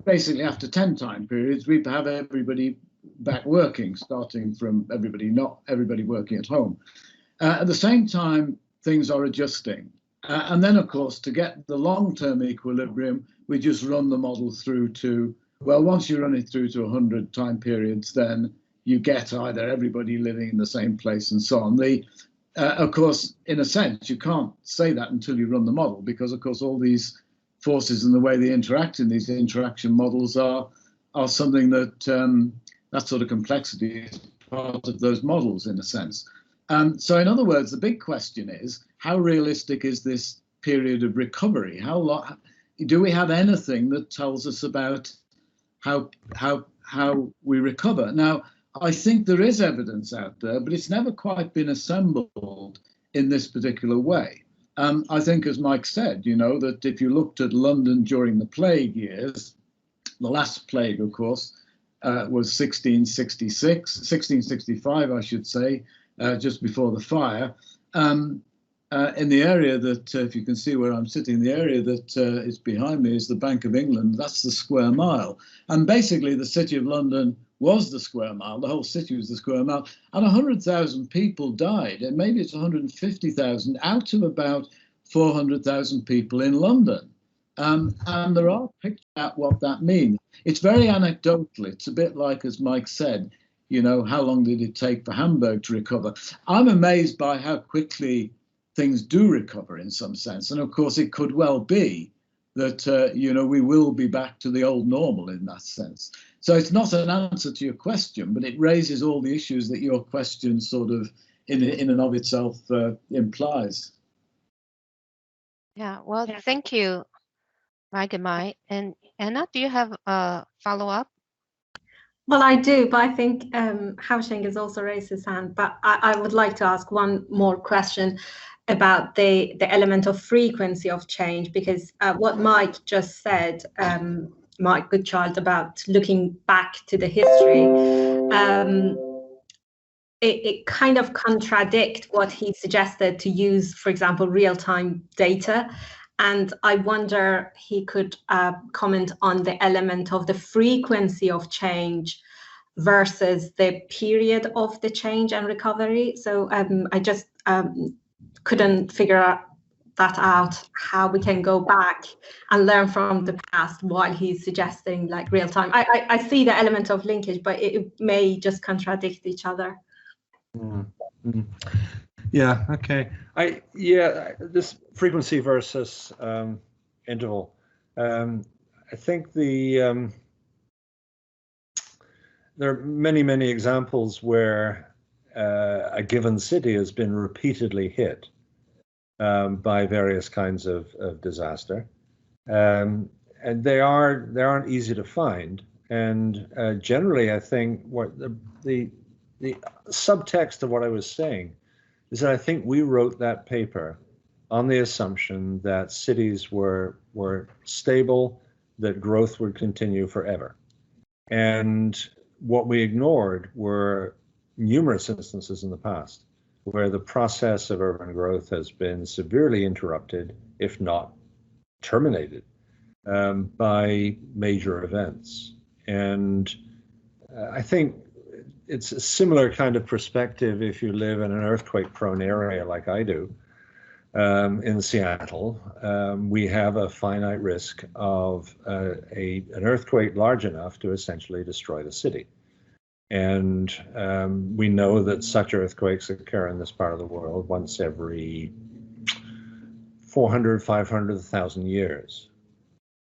basically after 10 time periods, we have everybody back working, starting from not everybody working at home. At the same time, things are adjusting. And then, of course, to get the long-term equilibrium, we just run the model through to, well, once you run it through to 100 time periods, then you get either everybody living in the same place and so on. Of course, in a sense, you can't say that until you run the model, because, of course, all these forces and the way they interact in these interaction models are something that that sort of complexity is part of those models, in a sense. So in other words, the big question is, how realistic is this period of recovery? How long do we have anything that tells us about how we recover? Now, I think there is evidence out there, but it's never quite been assembled in this particular way. I think, as Mike said, that if you looked at London during the plague years, the last plague, of course, was 1665, I should say, just before the fire. In the area that, if you can see where I'm sitting, the area that is behind me is the Bank of England. That's the square mile. And basically, the City of London was the square mile. The whole city was the square mile, and 100,000 people died, and maybe it's 150,000 out of about 400,000 people in London. And there are pictures at what that means. It's very anecdotal. It's a bit like, as Mike said, you know, how long did it take for Hamburg to recover? I'm amazed by how quickly things do recover in some sense. And of course, it could well be that, you know, we will be back to the old normal in that sense. So it's not an answer to your question, but it raises all the issues that your question sort of in and of itself implies. Yeah, well, thank you, Mike and Mike. And Anna, do you have a follow-up? Well, I do, but I think Haosheng has also raised his hand. But I would like to ask one more question about the element of frequency of change, because what Mike just said, Mike Goodchild, about looking back to the history, it kind of contradicts what he suggested to use, for example, real-time data. And I wonder he could comment on the element of the frequency of change versus the period of the change and recovery. So I just couldn't figure that out, how we can go back and learn from the past while he's suggesting like real time. I see the element of linkage, but it may just contradict each other. Mm-hmm. Yeah, okay. This frequency versus interval. I think there are many examples where a given city has been repeatedly hit by various kinds of disaster, and they aren't easy to find. And generally, I think what the subtext of what I was saying is that I think we wrote that paper on the assumption that cities were stable, that growth would continue forever. And what we ignored were numerous instances in the past where the process of urban growth has been severely interrupted, if not terminated, by major events. And I think it's a similar kind of perspective if you live in an earthquake-prone area like I do. In Seattle, we have a finite risk of an earthquake large enough to essentially destroy the city. And we know that such earthquakes occur in this part of the world once every 400, 500, 1,000 years.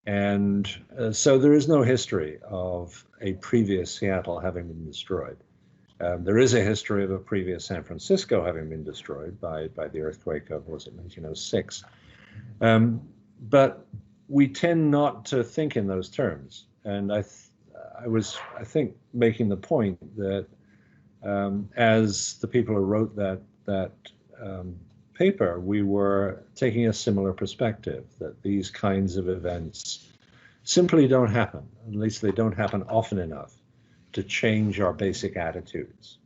And so there is no history of a previous Seattle having been destroyed. There is a history of a previous San Francisco having been destroyed by the earthquake of, was it 1906? But we tend not to think in those terms. And I think, making the point that as the people who wrote that paper, we were taking a similar perspective, that these kinds of events simply don't happen, at least they don't happen often enough to change our basic attitudes.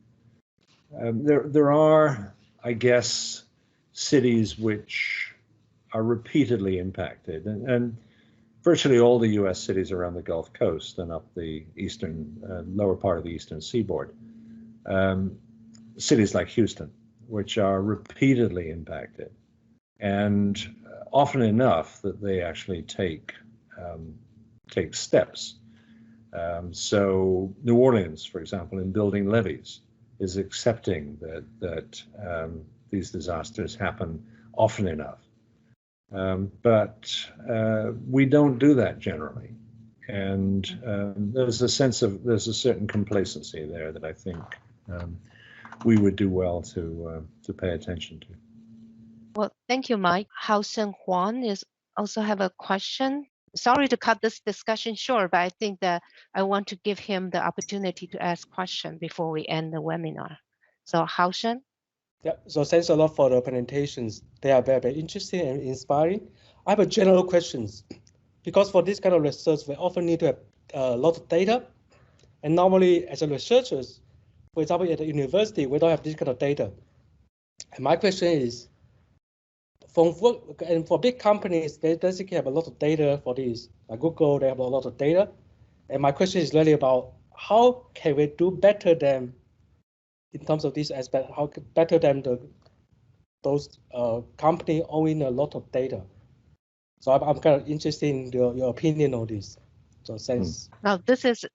There are, I guess, cities which are repeatedly impacted, and virtually all the US cities around the Gulf Coast and up the eastern, lower part of the eastern seaboard, cities like Houston, which are repeatedly impacted, and often enough that they actually take steps. So New Orleans, for example, in building levees, is accepting that these disasters happen often enough. But we don't do that generally. And there's a certain complacency there that I think we would do well to pay attention to. Well, thank you, Mike. Haosheng Huang also have a question. Sorry to cut this discussion short, but I think that I want to give him the opportunity to ask questions before we end the webinar. So Haosheng? Yeah, so thanks a lot for the presentations. They are very, very interesting and inspiring. I have a general questions. Because for this kind of research, we often need to have a lot of data. And normally as a researchers, for example, at the university, we don't have this kind of data. And my question is, for big companies, they basically have a lot of data for this. Like Google, they have a lot of data. And my question is really about how can we do better than in terms of this aspect? How better than those company owning a lot of data? So I'm kind of interested in your opinion on this. So thanks. Now, this is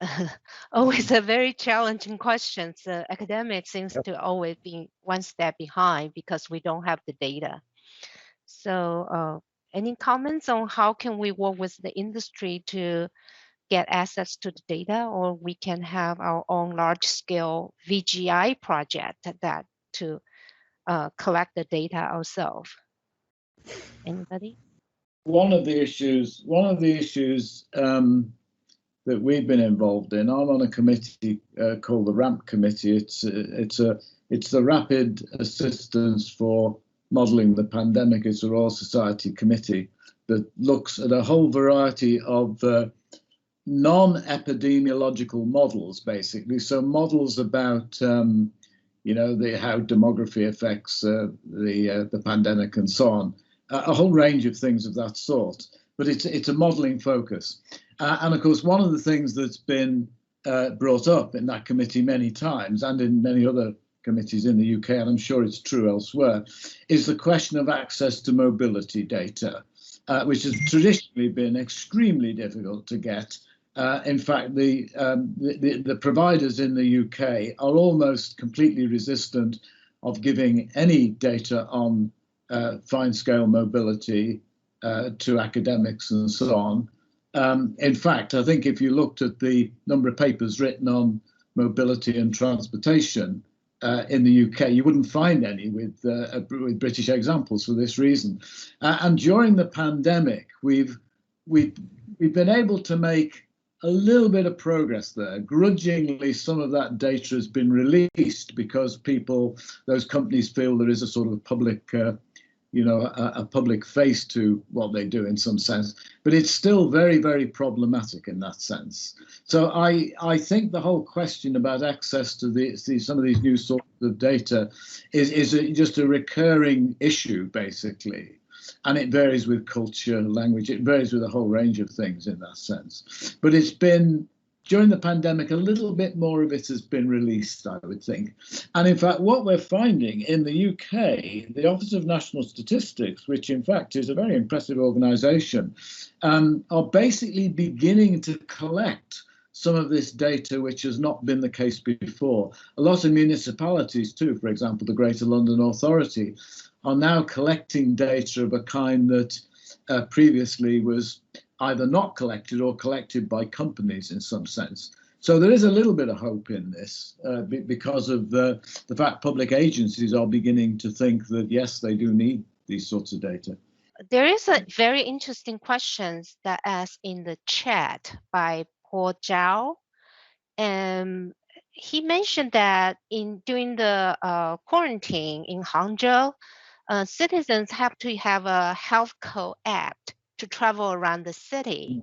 always a very challenging question. The academic seems to always be one step behind because we don't have the data. So any comments on how can we work with the industry to get access to the data, or we can have our own large-scale VGI project that to collect the data ourselves? Anybody? One of the issues that we've been involved in, I'm on a committee called the RAMP committee. It's the Rapid Assistance for Modelling the Pandemic. It's a Royal Society committee that looks at a whole variety of non-epidemiological models, basically. So models about how demography affects the pandemic and so on. A whole range of things of that sort. But it's a modelling focus. And of course, one of the things that's been brought up in that committee many times and in many other committees in the UK, and I'm sure it's true elsewhere, is the question of access to mobility data, which has traditionally been extremely difficult to get. In fact, the providers in the UK are almost completely resistant of giving any data on fine-scale mobility to academics and so on. In fact, I think if you looked at the number of papers written on mobility and transportation in the UK, you wouldn't find any with British examples for this reason. And during the pandemic, we've been able to make a little bit of progress there. Grudgingly, some of that data has been released because those companies feel there is a sort of public a public face to what they do in some sense, but it's still very, very problematic in that sense. So I think the whole question about access to some of these new sources of data is just a recurring issue, basically. And it varies with culture, language, it varies with a whole range of things in that sense. But it's been, during the pandemic, a little bit more of it has been released, I would think. And in fact, what we're finding in the UK, the Office of National Statistics, which in fact is a very impressive organisation, are basically beginning to collect some of this data, which has not been the case before. A lot of municipalities too, for example, the Greater London Authority, are now collecting data of a kind that previously was either not collected or collected by companies in some sense. So there is a little bit of hope in this because of the fact public agencies are beginning to think that, yes, they do need these sorts of data. There is a very interesting question that asked in the chat by Paul Zhao. And he mentioned that during the quarantine in Hangzhou, citizens have to have a health code app to travel around the city.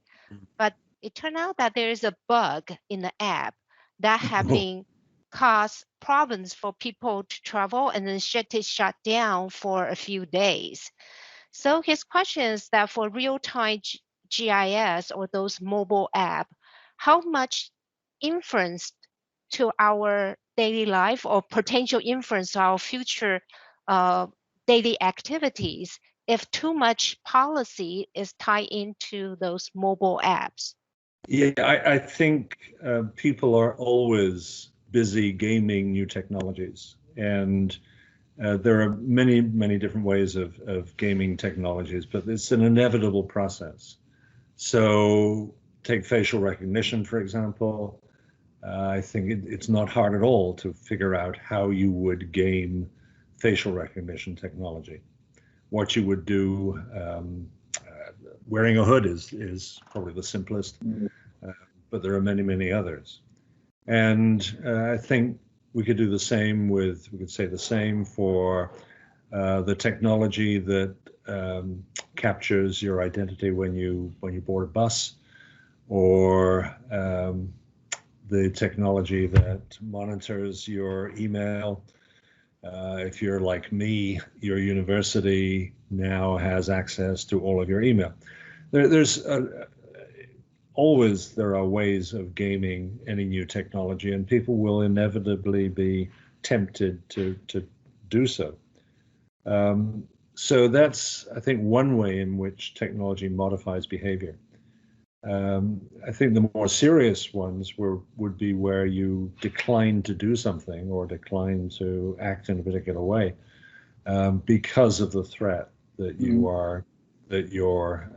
But it turned out that there is a bug in the app that having caused problems for people to travel and then shut down for a few days. So his question is that for real-time GIS or those mobile app, how much influence to our daily life or potential influence to our future daily activities if too much policy is tied into those mobile apps? Yeah, I think people are always busy gaming new technologies, and there are many, many different ways of gaming technologies, but it's an inevitable process. So take facial recognition, for example. I think it's not hard at all to figure out how you would game facial recognition technology. What you would do, wearing a hood is probably the simplest, but there are many, many others. And I think we could do the same we could say the same for the technology that captures your identity when you board a bus, or the technology that monitors your email. If you're like me, your university now has access to all of your email. There's always there are ways of gaming any new technology, and people will inevitably be tempted to do so. So that's, I think, one way in which technology modifies behavior. I think the more serious ones would be where you decline to do something or decline to act in a particular way because of the threat that you are, that your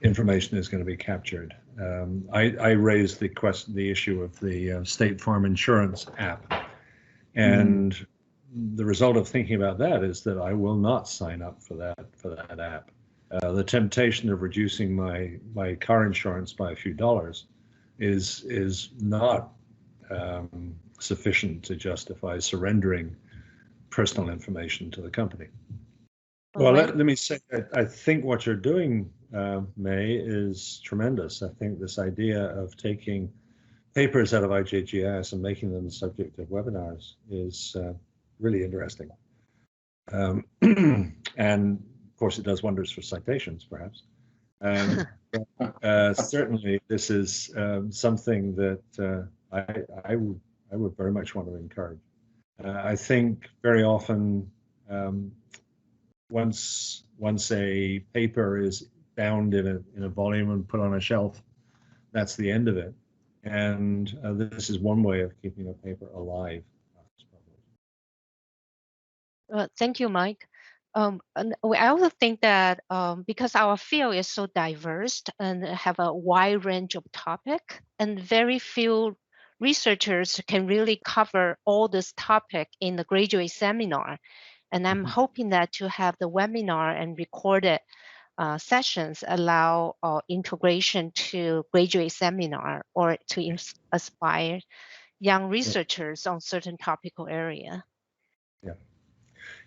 information is going to be captured. I raised the issue of the State Farm Insurance app, and the result of thinking about that is that I will not sign up for that app. The temptation of reducing my car insurance by a few dollars is not sufficient to justify surrendering personal information to the company. Well, let me say, I think what you're doing, May, is tremendous. I think this idea of taking papers out of IJGIS and making them the subject of webinars is really interesting. And of course, it does wonders for citations, perhaps. Certainly, this is something that I would very much want to encourage. I think very often, once a paper is bound in a volume and put on a shelf, that's the end of it. And this is one way of keeping a paper alive. Thank you, Mike. And I also think that because our field is so diverse and have a wide range of topic, and very few researchers can really cover all this topic in the graduate seminar. And I'm hoping that to have the webinar and recorded sessions allow integration to graduate seminar or to inspire young researchers on certain topical area.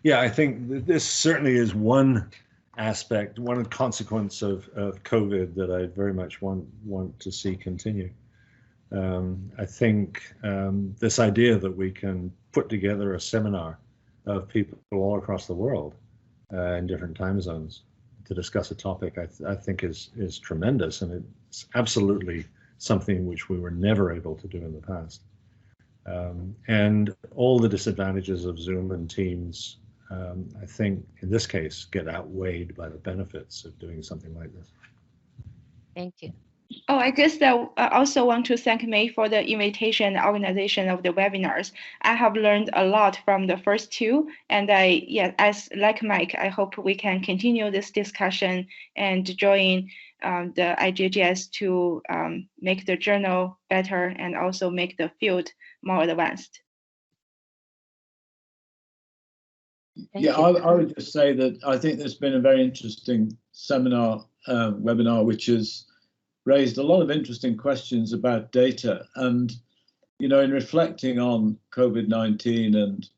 Yeah, I think this certainly is one aspect, one consequence of COVID that I very much want to see continue. I think this idea that we can put together a seminar of people all across the world in different time zones to discuss a topic, I think is tremendous, and it's absolutely something which we were never able to do in the past. And all the disadvantages of Zoom and Teams, I think in this case, get outweighed by the benefits of doing something like this. Thank you. Oh, I guess that I also want to thank May for the invitation and organization of the webinars. I have learned a lot from the first two, and like Mike, I hope we can continue this discussion and join the IJGIS to make the journal better and also make the field more advanced. I would just say that I think there's been a very interesting webinar, which has raised a lot of interesting questions about data. And, in reflecting on COVID-19 and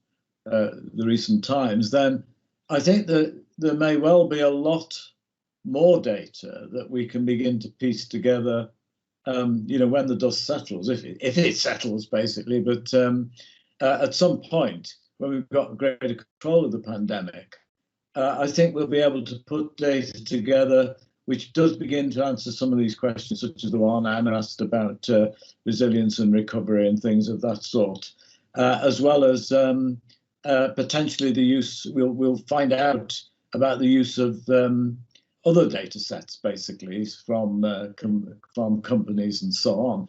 the recent times, then I think that there may well be a lot more data that we can begin to piece together, when the dust settles, if it settles, basically. But at some point, when we've got greater control of the pandemic, I think we'll be able to put data together which does begin to answer some of these questions, such as the one Anna asked about resilience and recovery and things of that sort, as well as potentially the use. We'll find out about the use of other data sets, basically from companies and so on.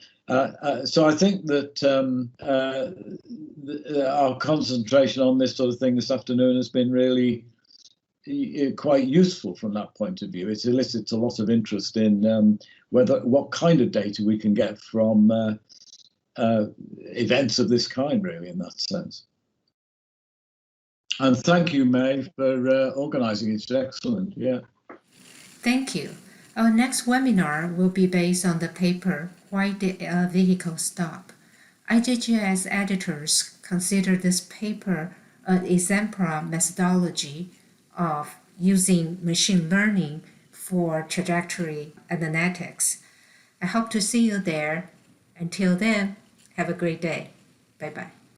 So I think that our concentration on this sort of thing this afternoon has been really quite useful from that point of view. It elicits a lot of interest in what kind of data we can get from events of this kind, really, in that sense. And thank you, May, for organising it. It's excellent. Yeah. Thank you. Our next webinar will be based on the paper, Why Did a Vehicle Stop? IJGIS editors consider this paper an exemplar methodology of using machine learning for trajectory analytics. I hope to see you there. Until then, have a great day. Bye-bye.